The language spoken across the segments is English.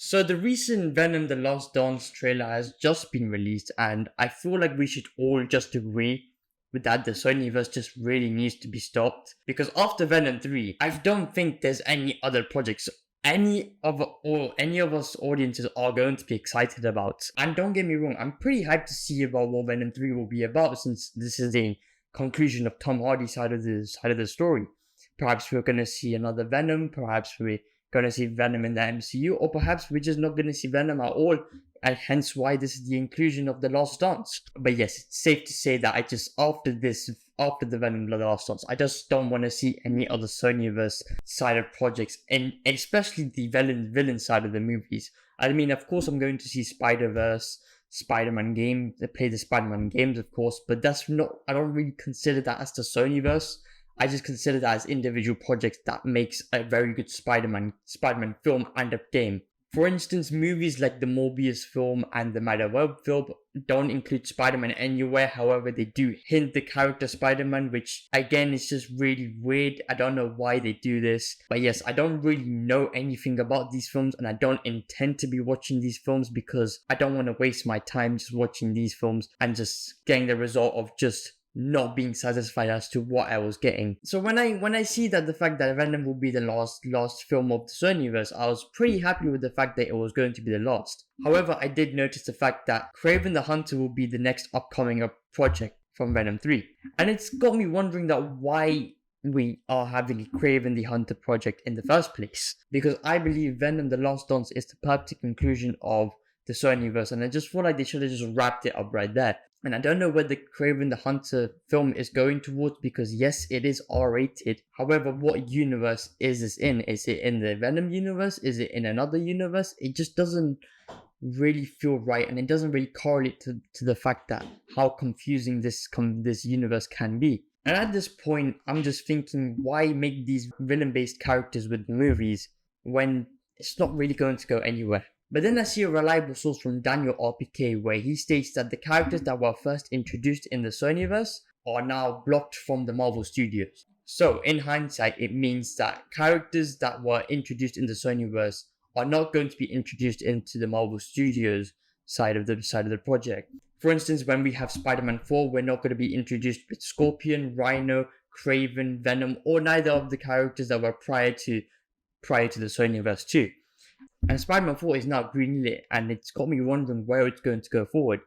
So the recent Venom The Last Dance trailer has just been released, and I feel like we should all just agree with that the Sony-verse just really needs to be stopped. Because after Venom 3, I don't think there's any other projects any of us audiences are going to be excited about. And don't get me wrong, I'm pretty hyped to see about what Venom 3 will be about, since this is the conclusion of Tom Hardy's side of the story. Perhaps we're gonna see another Venom, perhaps we're gonna see Venom in the MCU, or perhaps we're just not gonna see Venom at all, and hence why this is the inclusion of The Last Dance. But yes, it's safe to say that after the Venom The Last Dance, I just don't want to see any other Sony-verse side of projects, and especially the villain side of the movies. I mean, of course, I'm going to see Spider-Verse, Spider-Man game, they play the Spider-Man games, of course, but I don't really consider that as the Sony-verse. I just consider that as individual projects that makes a very good Spider-Man film and a game. For instance, movies like the Morbius film and the Web film don't include Spider-Man anywhere. However, they do hint the character Spider-Man, which again is just really weird. I don't know why they do this. But yes, I don't really know anything about these films, and I don't intend to be watching these films because I don't want to waste my time just watching these films and just getting the result of just not being satisfied as to what I was getting. So when I see that the fact that Venom will be the last film of the Sony-verse, I was pretty happy with the fact that it was going to be the last. However, I did notice the fact that Kraven the Hunter will be the next upcoming project from Venom 3. And it's got me wondering that why we are having a Kraven the Hunter project in the first place. Because I believe Venom the Last Dance is the perfect conclusion of the Sony-verse, and I just feel like they should have just wrapped it up right there. And I don't know where the Kraven the Hunter film is going towards, because yes, it is R-rated. However, what universe is this in? Is it in the Venom universe? Is it in another universe? It just doesn't really feel right, and it doesn't really correlate to the fact that how confusing this universe can be. And at this point, I'm just thinking, why make these villain-based characters with movies when it's not really going to go anywhere? But then I see a reliable source from Daniel RPK where he states that the characters that were first introduced in the Sony-verse are now blocked from the Marvel Studios. So in hindsight, it means that characters that were introduced in the Sony-verse are not going to be introduced into the Marvel Studios side of the project. For instance, when we have Spider-Man 4, we're not going to be introduced with Scorpion, Rhino, Kraven, Venom, or neither of the characters that were prior to the Sony-verse 2. And Spider-Man 4 is now greenlit, and it's got me wondering where it's going to go forward.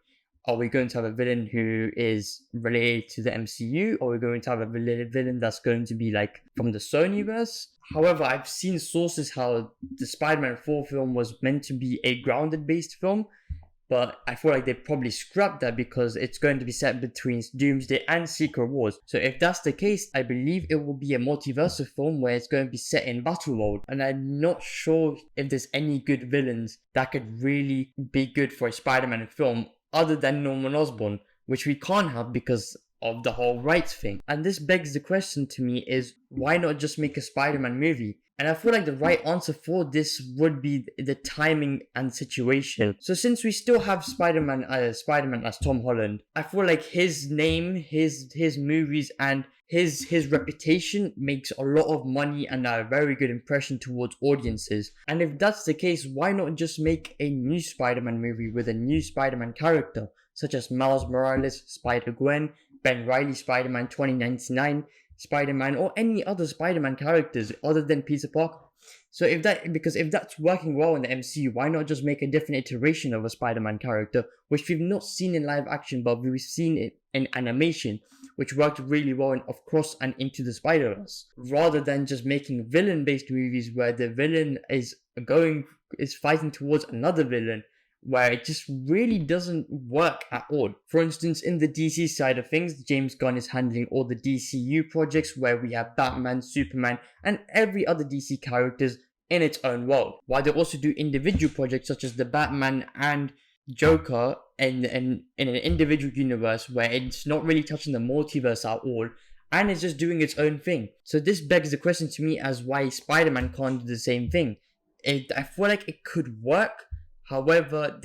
Are we going to have a villain who is related to the MCU, or are we going to have a villain that's going to be like from the Sony-verse? However, I've seen sources how the Spider-Man 4 film was meant to be a grounded-based film, but I feel like they probably scrapped that because it's going to be set between Doomsday and Secret Wars. So if that's the case, I believe it will be a multiversal film where it's going to be set in battle mode. And I'm not sure if there's any good villains that could really be good for a Spider-Man film other than Norman Osborn, which we can't have because of the whole rights thing. And this begs the question to me is, why not just make a Spider-Man movie? And I feel like the right answer for this would be the timing and situation. So since we still have Spider-Man as Tom Holland, I feel like his name, his movies, and his reputation makes a lot of money and a very good impression towards audiences. And if that's the case, why not just make a new Spider-Man movie with a new Spider-Man character, such as Miles Morales, Spider-Gwen, Ben Reilly Spider-Man 2099, Spider-Man, or any other Spider-Man characters other than Peter Parker. So if that's working well in the MCU, why not just make a different iteration of a Spider-Man character, which we've not seen in live action, but we've seen it in animation, which worked really well in Across and Into the Spider-Verse, rather than just making villain-based movies where the villain is fighting towards another villain, where it just really doesn't work at all. For instance, in the DC side of things, James Gunn is handling all the DCU projects where we have Batman, Superman, and every other DC characters in its own world. While they also do individual projects such as the Batman and Joker in an individual universe where it's not really touching the multiverse at all, and it's just doing its own thing. So this begs the question to me as why Spider-Man can't do the same thing. I feel like it could work. However,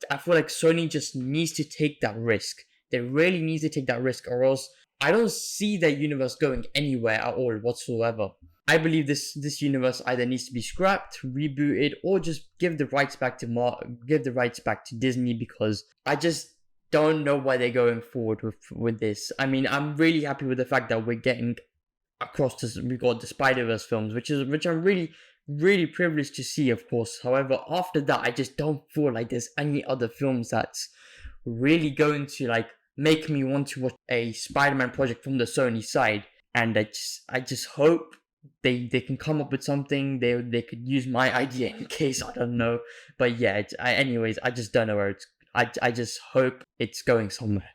I feel like Sony just needs to take that risk. They really need to take that risk, or else I don't see their universe going anywhere at all whatsoever. I believe this universe either needs to be scrapped, rebooted, or just give the rights back to Disney, because I just don't know why they're going forward with this. I mean, I'm really happy with the fact that we're getting across this. We got the Spider-Verse films, which I'm really privileged to see, of course. However, after that, I just don't feel like there's any other films that's really going to like make me want to watch a Spider-Man project from the Sony side. And I just hope they can come up with something. They could use my idea in case, I don't know. But yeah, anyways, I just don't know where it's. I just hope it's going somewhere.